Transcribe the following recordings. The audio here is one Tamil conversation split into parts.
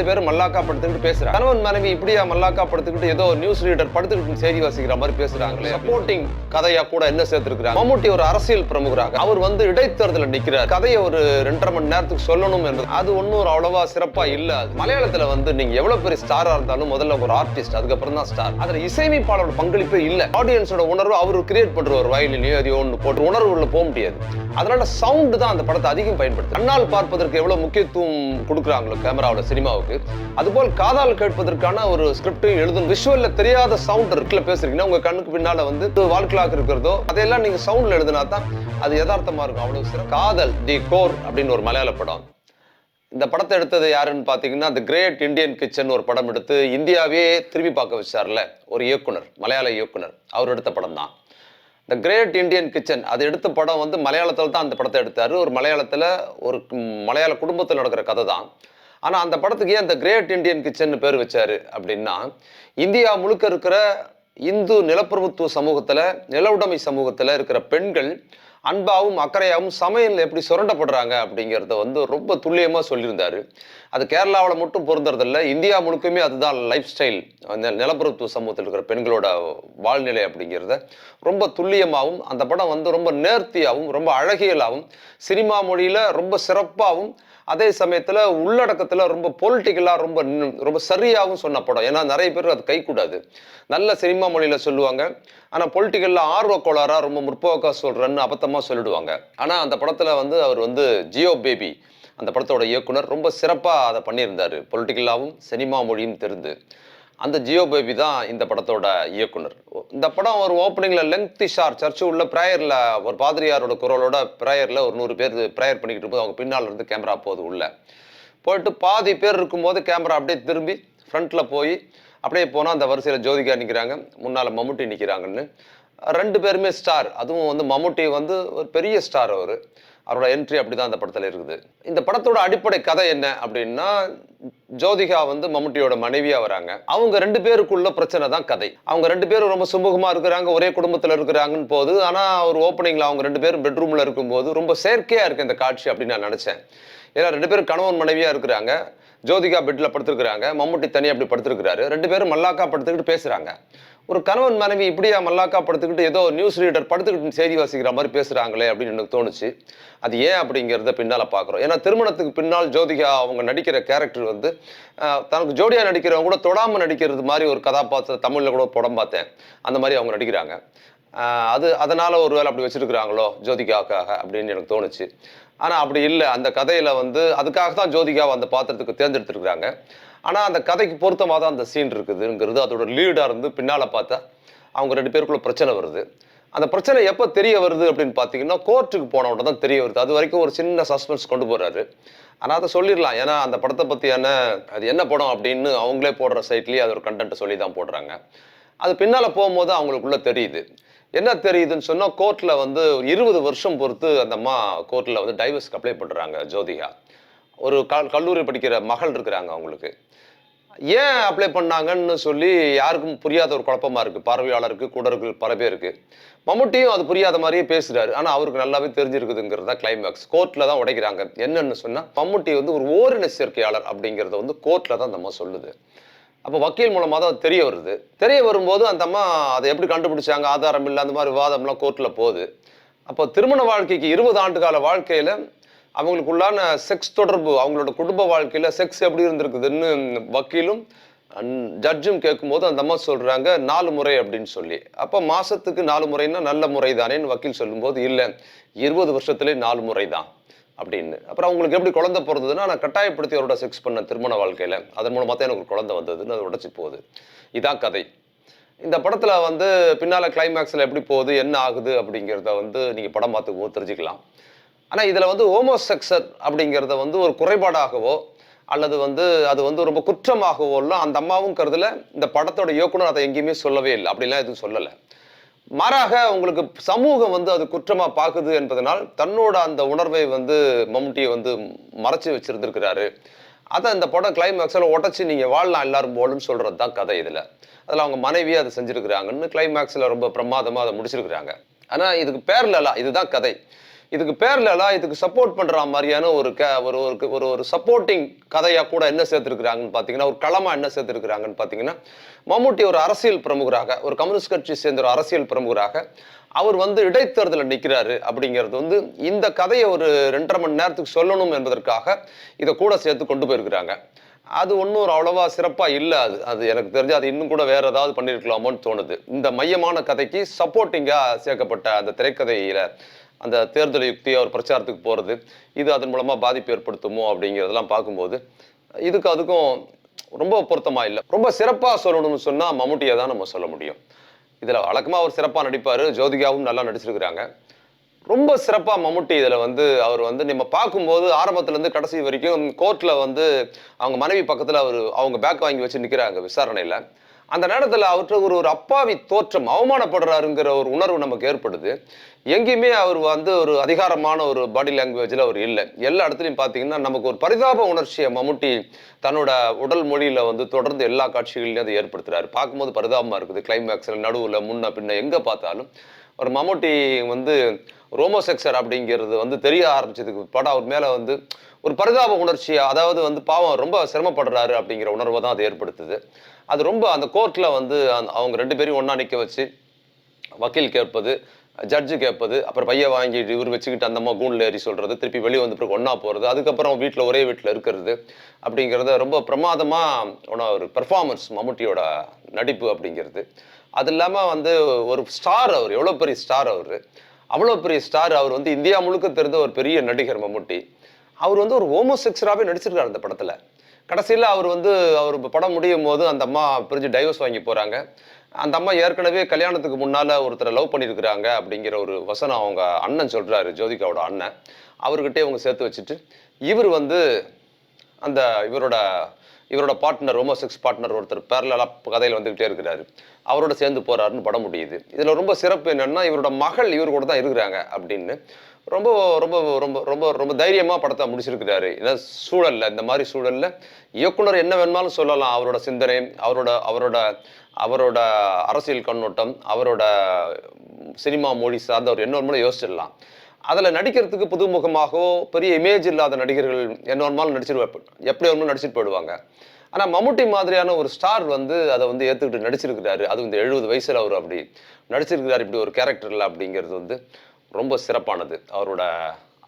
பேரும் மல்லாக்கா படுத்துக்கிட்டு பேசுறாங்க. கணவன் மனைவி இப்படியா மல்லாக்கா படுத்துக்கிட்டு ஏதோ நியூஸ் ரீடர் படுத்துக்கிட்டு செய்தி வாசிக்கிற மாதிரி பேசுறாங்களே. சப்போர்ட்டிங் கதையா கூட என்ன சேர்த்திருக்கிறாங்க. மம்முட்டி ஒரு அரசியல் பிரமுகராக அவர் இடைத்தேர்தலில் நிற்கிறார். கதையை ஒரு 2.5 மணி நேரத்துக்கு சொல்லணும் என்று அது ஒன்னும் அவ்வளவா சிறப்பா இல்ல. மலையாளத்துல நீங்க எவ்வளவு பெரிய ஸ்டாரா இருந்தாலும் முதல்ல ஒரு ஆர்டிஸ்ட், அதுக்கப்புறம் தான் ஸ்டார். அதுல இசையமைப்பாளரோட பங்களிப்பே இல்ல. ஆடியன்ஸோட உணர்வு அவரு கிரியேட் பண்ற ஒரு வயலினையோ அது ஒன்று போட்டு உணர்வுல போக முடியாது. அதனால சவுண்ட் தான் அந்த படத்தை அதிகம் பயன்படுத்து. கண்ணால் பார்ப்பதற்கு எவ்வளவு முக்கியத்துவம் கொடுக்குறாங்களோ கேமராவில் சினிமாவுக்கு, அதுபோல் காதால் கேட்பதற்கான ஒரு ஸ்கிரிப்டையும் எழுதணும். விஷுவல்ல தெரியாத சவுண்ட் இருக்குல்ல, பேசுறீங்கன்னா உங்க கண்ணுக்கு பின்னால வால் கிளாக் இருக்கிறதோ அதையெல்லாம் நீங்க சவுண்ட்ல எழுதினா தான் அது யதார்த்தமா இருக்கும். அவ்வளவு சிறப்பு. காதல் தி கோர் அப்படின்னு ஒரு மலையாள படம். இந்த படத்தை எடுத்தது யாருன்னு பாத்தீங்கன்னா தி கிரேட் இந்தியன் கிச்சன் ஒரு படம் எடுத்து இந்தியாவே திரும்பி பார்க்க வச்சார்ல ஒரு இயக்குனர், மலையாள இயக்குனர், அவர் எடுத்த படம் தான் தி கிரேட் இந்தியன் கிச்சன். அது எடுத்த படம் மலையாளத்தில் தான் அந்த படத்தை எடுத்தாரு. ஒரு மலையாளத்தில் ஒரு மலையாள குடும்பத்தில் நடக்கிற கதை தான். ஆனால் அந்த படத்துக்கு ஏன் தி கிரேட் இந்தியன் கிச்சன் பேர் வச்சாரு அப்படின்னா, இந்தியா முழுக்க இருக்கிற இந்து நிலப்பிரபுத்துவ சமூகத்தில், நில உடைமை சமூகத்தில் இருக்கிற பெண்கள் அன்பாவும் அக்கறையாகவும் சமையல் எப்படி சுரண்டப்படுறாங்க அப்படிங்கிறத ரொம்ப துல்லியமாக சொல்லியிருந்தாரு. அது கேரளாவில் மட்டும் பொருந்துறதில்ல, இந்தியா முழுக்குமே அதுதான் லைஃப் ஸ்டைல். நிலப்பிரபுத்துவ சமூகத்தில் இருக்கிற பெண்களோட வாழ்நிலை அப்படிங்கிறத ரொம்ப துல்லியமாகவும், அந்த படம் ரொம்ப நேர்த்தியாகவும் ரொம்ப அழகியலாகவும் சினிமா மொழியில் ரொம்ப சிறப்பாகவும், அதே சமயத்தில் உள்ளடக்கத்தில் ரொம்ப பொலிட்டிக்கலாக ரொம்ப சரியாகவும் சொன்ன படம். ஏன்னா நிறைய பேர் அது கைக்கூடாது. நல்ல சினிமா மொழியில் சொல்லுவாங்க, ஆனால் பொலிட்டிக்கலில் ஆர்வ கோளாறாக ரொம்ப முற்போக்கா சொல்கிறேன்னு அபத்தமாக சொல்லிடுவாங்க. ஆனால் அந்த படத்தில் அவர் ஜியோ பேபி அந்த படத்தோட இயக்குனர் ரொம்ப சிறப்பாக அதை பண்ணியிருந்தார். பொலிட்டிக்கலாகவும் சினிமா மொழியும் தெரிந்து அந்த ஜியோ பேபி தான் இந்த படத்தோட இயக்குனர். இந்த படம் ஒரு ஓப்பனிங்கில் லெங்க்தி ஷார் சர்ச்சு உள்ள ப்ரேயரில் ஒரு பாதிரியாரோட குரலோட ப்ரேயரில் ஒரு 100 பேர் ப்ரேயர் பண்ணிக்கிட்டு போது அவங்க பின்னால் இருந்து கேமரா போகுது. போயிட்டு பாதி பேர் இருக்கும்போது கேமரா அப்படியே திரும்பி ஃப்ரண்ட்டில் போய் அப்படியே போனால் அந்த வரிசையில் ஜோதிகா நிற்கிறாங்க, முன்னால் மம்முட்டி நிற்கிறாங்கன்னு. 2 பேருமே ஸ்டார். அதுவும் மம்முட்டி ஒரு பெரிய ஸ்டார். அவரோட என்ட்ரி அப்படிதான் அந்த படத்தில் இருக்குது. இந்த படத்தோட அடிப்படை கதை என்ன அப்படின்னா, ஜோதிகா மம்முட்டியோட மனைவியா வராங்க. அவங்க 2 பேருக்குள்ள பிரச்சனை தான் கதை. அவங்க 2 பேரும் ரொம்ப சுமூகமா இருக்கிறாங்க, ஒரே குடும்பத்தில் இருக்கிறாங்கன்னு போது. ஆனா ஒரு ஓப்பனிங்ல அவங்க 2 பேரும் பெட்ரூம்ல இருக்கும்போது ரொம்ப செயற்கையா இருக்கு இந்த காட்சி அப்படின்னு நான் நினைச்சேன். ஏன்னா 2 பேரும் கணவன் மனைவியா இருக்கிறாங்க. ஜோதிகா பெட்ல படுத்திருக்கிறாங்க, மம்முட்டி தனியா அப்படி படுத்திருக்கிறாரு. 2 பேரும் மல்லாக்கா படுத்துக்கிட்டு பேசுறாங்க. ஒரு கணவன் மனைவி இப்படியா மல்லாக்கா படுத்துக்கிட்டு ஏதோ நியூஸ் ரீடர் படுத்துக்கிட்டு செய்தி வாசிக்கிற மாதிரி பேசுறாங்களே அப்படின்னு எனக்கு தோணுச்சு. அது ஏன் அப்படிங்கிறத பின்னால பாக்குறோம். ஏன்னா திருமணத்துக்கு பின்னால் ஜோதிகா அவங்க நடிக்கிற கேரக்டர் தனக்கு ஜோடியா நடிக்கிறவங்க கூட தொடாம நடிக்கிறது மாதிரி ஒரு கதாபாத்திரம் தமிழ்ல கூட படம் பார்த்தேன். அந்த மாதிரி அவங்க நடிக்கிறாங்க. அதனால ஒருவேளை அப்படி வச்சிருக்கிறாங்களோ ஜோதிகாவுக்காக அப்படின்னு எனக்கு தோணுச்சு. ஆனா அப்படி இல்லை. அந்த கதையில அதுக்காக தான் ஜோதிகாவை அந்த பாத்திரத்துக்கு தேர்ந்தெடுத்திருக்கிறாங்க. ஆனா அந்த கதைக்கு பொருத்தமாக தான் அந்த சீன் இருக்குதுங்கிறது அதோட லீடா இருந்து பின்னால பார்த்தா அவங்க 2 பேருக்குள்ள பிரச்சனை வருது. அந்த பிரச்சனை எப்போ தெரிய வருது அப்படின்னு பார்த்தீங்கன்னா, கோர்ட்டுக்கு போன உடனே தான் தெரிய வருது. அது வரைக்கும் ஒரு சின்ன சஸ்பென்ஸ் கொண்டு போறாரு. ஆனால் அதை சொல்லிடலாம். ஏன்னா அந்த படத்தை பற்றியான அது என்ன படம் அப்படின்னு அவங்களே போடுற சைட்லேயே அது ஒரு கண்டென்ட் சொல்லி தான் போடுறாங்க. அது பின்னால் போகும்போது அவங்களுக்குள்ள தெரியுது. என்ன தெரியுதுன்னு சொன்னால், கோர்ட்டில் 20 வருஷம் பொறுத்து அந்த அம்மா கோர்ட்டில் டைவர்ஸ்க்கு அப்ளை பண்ணுறாங்க ஜோதிகா. ஒரு கல்லூரி படிக்கிற மகள் இருக்கிறாங்க அவங்களுக்கு. ஏன் அப்ளை பண்ணாங்கன்னு சொல்லி யாருக்கும் புரியாத ஒரு குழப்பமா இருக்கு. பார்வையாளருக்கு கூட இருக்கிற பல பேருக்கு. மம்முட்டியும் அது புரியாத மாதிரியே பேசுறாரு. ஆனா அவருக்கு நல்லாவே தெரிஞ்சிருக்குதுங்கிறதா கிளைமேக்ஸ். கோர்ட்ல தான் உடைக்கிறாங்க. என்னன்னு சொன்னா, மம்முட்டி ஒரு ஓரின சேர்க்கையாளர் அப்படிங்கறத கோர்ட்ல தான் அந்த அம்மா சொல்லுது. அப்போ வக்கீல் மூலமா தான் தெரிய வருது. தெரிய வரும்போது அந்த அம்மா அதை எப்படி கண்டுபிடிச்சாங்க, ஆதாரம் இல்லை, அந்த மாதிரி விவாதம்லாம் கோர்ட்ல போகுது. அப்போ திருமண வாழ்க்கைக்கு 20 ஆண்டு கால வாழ்க்கையில அவங்களுக்குள்ளான செக்ஸ் தொடர்பு, அவங்களோட குடும்ப வாழ்க்கையில செக்ஸ் எப்படி இருந்திருக்குதுன்னு வக்கீலும் ஜட்ஜும் கேட்கும்போது அந்த அம்மா சொல்றாங்க 4 முறை அப்படின்னு சொல்லி. அப்போ மாசத்துக்கு 4 முறைன்னா நல்ல முறை தானேன்னு வக்கீல் சொல்லும்போது, இல்லை 20 வருஷத்துல 4 முறை தான் அப்படின்னு. அப்புறம் அவங்களுக்கு எப்படி குழந்தை பிறந்ததுன்னா, நான் கட்டாயப்படுத்தி அவரோட செக்ஸ் பண்ண திருமண வாழ்க்கையில, அதன் மூலமா தான் எனக்கு ஒரு குழந்தை வந்ததுன்னு அது உடைச்சு போகுது. இதான் கதை. இந்த படத்துல பின்னால கிளைமேக்ஸ்ல எப்படி போகுது, என்ன ஆகுது அப்படிங்கிறத நீங்க படம் பார்த்து தெரிஞ்சுக்கலாம். ஆனா இதுல ஹோமோசெக்சல் அப்படிங்கிறத ஒரு குறைபாடாகவோ அல்லது அது ரொம்ப குற்றமாகவோ எல்லாம் அந்த அம்மாவும் கருதல. இந்த படத்தோட இயக்குனர் அதை எங்கேயுமே சொல்லவே இல்லை. அப்படிலாம் எதுவும் சொல்லலை. மாறாக உங்களுக்கு சமூகம் அது குற்றமா பாக்குது என்பதனால் தன்னோட அந்த உணர்வை மம்முட்டியை மறைச்சு வச்சிருந்திருக்கிறாரு. அதை இந்த படம் கிளைமேக்ஸ்ல உடச்சு நீங்க வாழலாம் எல்லாரும் போலுன்னு சொல்றது தான் கதை. இதுல அதுல அவங்க மனைவியை அதை செஞ்சிருக்கிறாங்கன்னு கிளைமேக்ஸ்ல ரொம்ப பிரமாதமா அதை முடிச்சிருக்கிறாங்க. ஆனா இதுக்கு பேர்ல இதுதான் கதை. இதுக்கு பேரலா இதுக்கு சப்போர்ட் பண்ற மாதிரியான ஒரு சப்போர்ட்டிங் கதையா கூட என்ன சேர்த்திருக்கிறாங்கன்னு பாத்தீங்கன்னா, ஒரு களமா என்ன சேர்த்திருக்கிறாங்கன்னு பாத்தீங்கன்னா, மம்முட்டி ஒரு அரசியல் பிரமுகராக, ஒரு கம்யூனிஸ்ட் கட்சியை சேர்ந்த ஒரு அரசியல் பிரமுகராக அவர் வந்து இடைத்தேர்தலில் நிற்கிறாரு அப்படிங்கிறது வந்து இந்த கதையை ஒரு 2.5 மணி நேரத்துக்கு சொல்லணும் என்பதற்காக இதை கூட சேர்த்து கொண்டு போயிருக்கிறாங்க. அது ஒன்றும் அவ்வளவா சிறப்பா இல்லை. அது எனக்கு தெரிஞ்சு அது இன்னும் கூட வேற ஏதாவது பண்ணியிருக்கலாமோன்னு தோணுது. இந்த மையமான கதைக்கு சப்போர்ட்டிங்கா சேர்க்கப்பட்ட அந்த திரைக்கதையில அந்த தேர்தல் யுக்தி அவர் பிரச்சாரத்துக்கு போறது, இது அதன் மூலமா பாதிப்பு ஏற்படுத்துமோ அப்படிங்கிறதெல்லாம் பார்க்கும்போது அதுக்கும் ரொம்ப பொருத்தமா இல்லை. ரொம்ப சிறப்பா சொல்லணும்னு சொன்னா மம்முட்டியை தான் நம்ம சொல்ல முடியும். இதுல வழக்கமா அவர் சிறப்பா நடிப்பாரு, ஜோதிகாவும் நல்லா நடிச்சிருக்கிறாங்க. ரொம்ப சிறப்பா மம்முட்டி இதுல வந்து அவர் வந்து நம்ம பார்க்கும்போது ஆரம்பத்துல இருந்து கடைசி வரைக்கும் கோர்ட்ல வந்து அவங்க மனைவி பக்கத்துல அவங்க பேக் வாங்கி வச்சு நிக்கிறாங்க விசாரணையில. அந்த நேரத்துல அவர்கிட்ட ஒரு அப்பாவி தோற்றம், அவமானப்படுறாருங்கிற ஒரு உணர்வு நமக்கு ஏற்படுது. எங்கேயுமே அவர் வந்து ஒரு அதிகாரமான ஒரு பாடி லாங்குவேஜ்ல அவர் இல்லை. எல்லா இடத்துலையும் பார்த்தீங்கன்னா நமக்கு ஒரு பரிதாப உணர்ச்சியை மம்முட்டி தன்னோட உடல் மொழியில வந்து தொடர்ந்து எல்லா காட்சிகளையும் அதை ஏற்படுத்துறாரு. பார்க்கும்போது பரிதாபமா இருக்குது. கிளைமேக்ஸ்ல நடுவுல முன்ன பின்ன எங்க பார்த்தாலும் ஒரு மம்முட்டி வந்து ரோமோசெக்சர் அப்படிங்கிறது வந்து தெரிய ஆரம்பிச்சதுக்கு படம் அவர் மேல வந்து ஒரு பரிதாப உணர்ச்சியா, அதாவது வந்து பாவம் ரொம்ப சிரமப்படுறாரு அப்படிங்கிற உணர்வை தான் அது ஏற்படுத்துது. அது ரொம்ப அந்த கோர்ட்ல வந்து அவங்க 2 பேரையும் ஒண்ணா நிக்க வச்சு வக்கீல் கேட்பது, ஜட்ஜு கேட்பது, அப்புறம் பைய வாங்கி இவர் வச்சுக்கிட்டு அந்த அம்மா கூண்டில் ஏறி சொல்றது, திருப்பி வெளியே வந்து பிறகு ஒன்னா போறது, அதுக்கப்புறம் ஒரே வீட்டில் இருக்கிறது அப்படிங்கிறத ரொம்ப பிரமாதமா ஒரு பெர்ஃபார்மன்ஸ் மம்முட்டியோட நடிப்பு அப்படிங்கிறது. அது இல்லாம வந்து ஒரு ஸ்டார், அவர் எவ்வளவு பெரிய ஸ்டார், அவ்வளவு பெரிய ஸ்டார். அவர் வந்து இந்தியா முழுக்க தெரிந்த ஒரு பெரிய நடிகர் மம்முட்டி. அவர் வந்து ஒரு ஹோமோசெக்சுவலாவே நடிச்சிருக்காரு அந்த படத்துல. கடைசியில அவர் படம் முடியும் போது அந்த அம்மா பிரிஞ்சு டைவர்ஸ் வாங்கி போறாங்க. அந்த அம்மா ஏற்கனவே கல்யாணத்துக்கு முன்னால ஒருத்தரை லவ் பண்ணியிருக்கிறாங்க அப்படிங்கிற ஒரு வசனம் அவங்க அண்ணன் சொல்றாரு, ஜோதிகாவோட அண்ணன். அவர்கிட்டே அவங்க சேர்த்து வச்சுட்டு இவர் வந்து அந்த இவரோட பார்ட்னர், ஹோமோசெக்ஸ் பார்ட்னர் ஒருத்தர் பேரலா கதையில வந்துகிட்டே இருக்கிறாரு. அவரோட சேர்ந்து போறாருன்னு படம் முடியுது. இதுல ரொம்ப சிறப்பு என்னன்னா, இவரோட மகள் இவர் கூட தான் இருக்கிறாங்க அப்படின்னு ரொம்ப ரொம்ப ரொம்ப ரொம்ப ரொம்ப தைரியமா படத்தை முடிச்சிருக்கிறாரு. ஏன்னா சூழல்ல, இந்த மாதிரி சூழல்ல இயக்குனர் என்ன வேணுமாலும் சொல்லலாம். அவரோட சிந்தனை, அவரோட அவரோட அவரோட அரசியல் கண்ணோட்டம், அவரோட சினிமா மொழி சார்ந்த அவர் என்ன வேணுமாலும் யோசிச்சிடலாம். அதுல நடிக்கிறதுக்கு புதுமுகமாகவோ பெரிய இமேஜ் இல்லாத நடிகர்கள் என்ன வேணுமாலும் எப்படி வேணுமாலும் நடிச்சுட்டு போயிடுவாங்க. ஆனா மம்முட்டி மாதிரியான ஒரு ஸ்டார் வந்து அதை வந்து ஏத்துக்கிட்டு நடிச்சிருக்கிறாரு. அது இந்த 70 வயசுல அவர் அப்படி நடிச்சிருக்கிறாரு இப்படி ஒரு கேரக்டர்ல அப்படிங்கிறது வந்து ரொம்ப சிறப்பானது. அவரோட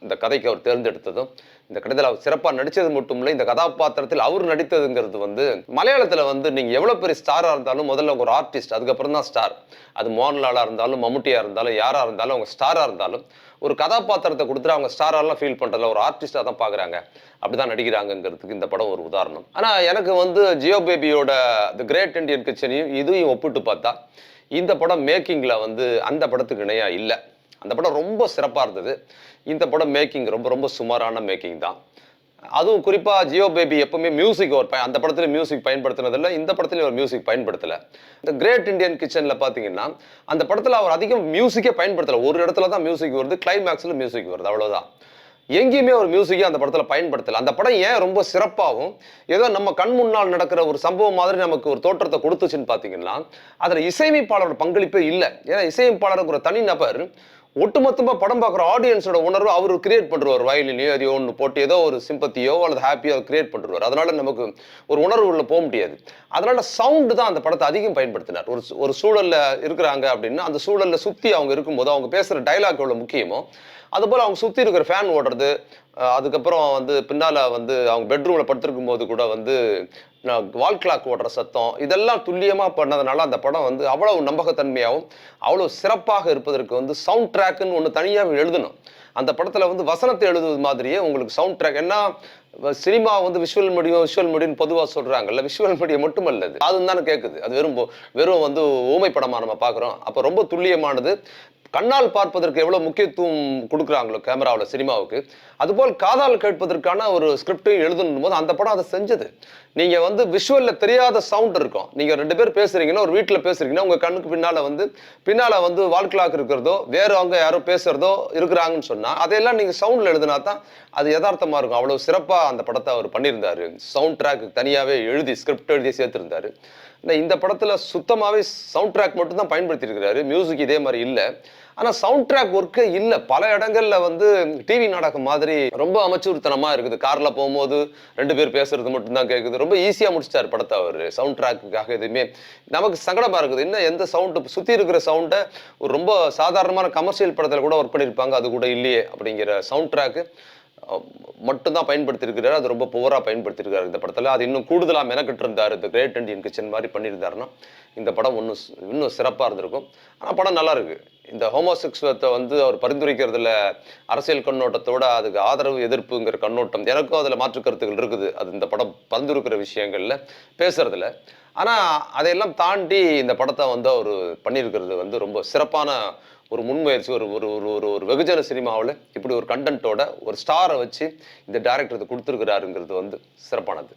இந்த கதைக்கு அவர் தேர்ந்தெடுத்ததும், இந்த கடைசியில் அவர் சிறப்பா நடிச்சது மட்டும் இல்லை, இந்த கதாபாத்திரத்தில் அவர் நடித்ததுங்கிறது வந்து மலையாளத்துல வந்து நீங்க எவ்வளவு பெரிய ஸ்டாரா இருந்தாலும் முதல்ல ஒரு ஆர்டிஸ்ட், அதுக்கப்புறம் தான் ஸ்டார். அது மோகன்லாலா இருந்தாலும், மம்முட்டியா இருந்தாலும், யாரா இருந்தாலும், அவங்க ஸ்டாரா இருந்தாலும் ஒரு கதாபாத்திரத்தை கொடுத்துட்டு அவங்க ஸ்டாரெல்லாம் ஃபீல் பண்றதுல ஒரு ஆர்டிஸ்டா தான் பாக்குறாங்க, அப்படிதான் நடிக்கிறாங்கிறதுக்கு இந்த படம் ஒரு உதாரணம். ஆனா எனக்கு வந்து ஜியோ பேபியோட தி கிரேட் இண்டியன் கிச்சனையும் இதையும் ஒப்பிட்டு பார்த்தா இந்த படம் மேக்கிங்ல வந்து அந்த படத்துக்கு இணையா இல்லை. அந்த படம் ரொம்ப சிறப்பா இருந்தது. இந்த படம் மேக்கிங் ரொம்ப ரொம்ப சுமாரான மேக்கிங் தான். அதுவும் குறிப்பா ஜியோ பேபி எப்பவுமே மியூசிக் அந்த படத்துல மியூசிக் பயன்படுத்தினதில்ல, இந்த படத்துல ஒரு மியூசிக் பயன்படுத்தல. இந்த கிரேட் இண்டியன் கிச்சன்ல பாத்தீங்கன்னா அந்த படத்துல அவர் அதிகம் மியூசிக்கே பயன்படுத்தல. ஒரு இடத்துல தான் மியூசிக் வருது, கிளைமேக்ஸ்ல மியூசிக் வருது, அவ்வளவுதான். எங்கேயுமே ஒரு மியூசிக்கே அந்த படத்துல பயன்படுத்தல. அந்த படம் ஏன் ரொம்ப சிறப்பாகவும் ஏதோ நம்ம கண் முன்னால் நடக்கிற ஒரு சம்பவம் மாதிரி நமக்கு ஒரு தோற்றத்தை கொடுத்துச்சுன்னு பாத்தீங்கன்னா அதுல இசையமைப்பாளரோட பங்களிப்பே இல்லை. ஏன்னா இசையமைப்பாளருக்கு ஒரு தனி நபர் ஒட்டுமொத்தமா படம் பார்க்குற ஆடியன்ஸோட உணர்வு அவர் கிரியேட் பண்றாரு. வயலினையோ எதையோ ஒன்று போட்டு ஏதோ ஒரு சிம்பத்தியோ அல்லது ஹாப்பியோ கிரியேட் பண்றாரு. அதனால நமக்கு ஒரு உணர்வு உள்ள போக முடியாது. அதனால சவுண்டு தான் அந்த படத்தை அதிகம் பயன்படுத்தினார். ஒரு சூழல்ல இருக்கிறாங்க அப்படின்னா அந்த சூழல்ல சுத்தி அவங்க இருக்கும்போது அவங்க பேசுற டைலாக் எவ்வளவு முக்கியமோ அதுபோல அவங்க சுத்தி இருக்கிற ஃபேன் ஓடுறது, அதுக்கப்புறம் வந்து பின்னால வந்து அவங்க பெட்ரூம்ல படுத்திருக்கும் போது கூட வந்து வால் கிளாக் ஓடுற சத்தம், இதெல்லாம் துல்லியமா பண்ணதுனால அந்த படம் வந்து அவ்வளவு நம்பகத்தன்மையாகவும் அவ்வளவு சிறப்பாக இருப்பதற்கு வந்து சவுண்ட் ட்ராக்குன்னு ஒன்று தனியாக எழுதணும். அந்த படத்துல வந்து வசனத்தை எழுதுவது மாதிரியே உங்களுக்கு சவுண்ட் ட்ராக். ஏன்னா சினிமா வந்து விஷுவல் மீடியம் பொதுவாக சொல்றாங்கல்ல, விஷுவல் மீடியம் மட்டுமல்ல, அதுவும் தானே கேட்குது. அது வெறும் வந்து ஊமை படமா நம்ம பார்க்குறோம். அப்போ ரொம்ப துல்லியமானது. கண்ணால் பார்ப்பதற்கு எவ்வளவு முக்கியத்துவம் கொடுக்குறாங்களோ கேமராவில் சினிமாவுக்கு, அதுபோல் காதால் கேட்பதற்கான ஒரு ஸ்கிரிப்டையும் எழுதணும் போது அந்த படம் அதை செஞ்சது. நீங்க வந்து விஷுவல்ல தெரியாத சவுண்ட் இருக்கும். நீங்க 2 பேர் பேசுறீங்கன்னா, ஒரு வீட்டுல பேசுறீங்கன்னா உங்க கண்ணுக்கு பின்னால வந்து வால் கிளாக் இருக்கிறதோ வேற அவங்க யாரோ பேசுறதோ இருக்கிறாங்கன்னு சொன்னா அதையெல்லாம் நீங்க சவுண்ட்ல எழுதினா தான் அது யதார்த்தமா இருக்கும். அவ்வளவு சிறப்பா அந்த படத்தை அவர் பண்ணியிருந்தாரு. சவுண்ட் ட்ராக் தனியாவே எழுதி ஸ்கிரிப்ட் எழுதி சேர்த்திருந்தாரு. இந்த படத்துல சுத்தமாவே சவுண்ட் ட்ராக் மட்டும் தான் பயன்படுத்தியிருக்கிறாரு. மியூசிக் இதே மாதிரி இல்ல. ஆனா சவுண்ட் ட்ராக் ஒர்க்கே இல்ல. பல இடங்கள்ல வந்து டிவி நாடகம் மாதிரி ரொம்ப அமைச்சூர்த்தனமா இருக்குது. கார்ல போகும்போது 2 பேர் பேசுறது மட்டும் தான் கேட்குது. ரொம்ப ஈஸியா முடிச்சிட்டாரு படத்தை அவரு. சவுண்ட் ட்ராக்குக்காக எதுவுமே நமக்கு சங்கடமா இருக்குது. இன்னும் எந்த சவுண்ட் சுத்தி இருக்கிற சவுண்டை ஒரு ரொம்ப சாதாரணமான கமர்ஷியல் படத்துல கூட ஒர்க் பண்ணியிருப்பாங்க. அது கூட இல்லையே அப்படிங்கிற சவுண்ட் ட்ராக்கு மட்டும்தான் பயன்படுத்தியிருக்கிறாரு. அது ரொம்ப புவரா பயன்படுத்தியிருக்காரு இந்த படத்துல. அது இன்னும் கூடுதலா மெனக்கிட்டு இருந்தாரு. இந்த கிரேட் இண்டியன் கிச்சன் மாதிரி பண்ணியிருந்தாருன்னா இந்த படம் இன்னும் சிறப்பா இருந்திருக்கும். ஆனா படம் நல்லா இருக்கு. இந்த ஹோமோசெக்சுவத்தை வந்து அவர் பரிந்துரைக்கிறதுல அரசியல் கண்ணோட்டத்தோட அதுக்கு ஆதரவு எதிர்ப்புங்கிற கண்ணோட்டம் எனக்கும் அதுல மாற்று கருத்துக்கள் இருக்குது. அது இந்த படம் பரிந்துரைக்கிற விஷயங்கள்ல பேசுறதுல. ஆனா அதையெல்லாம் தாண்டி இந்த படத்தை வந்து அவர் பண்ணியிருக்கிறது வந்து ரொம்ப சிறப்பான ஒரு முன்முயற்சி. ஒரு ஒரு ஒரு ஒரு ஒரு வெகுஜன சினிமாவில் இப்படி ஒரு கண்டென்ட்டோட ஒரு ஸ்டாரை வச்சு இந்த டைரக்டர் இதை கொடுத்துருக்கிறாருங்கிறது வந்து சிறப்பானது.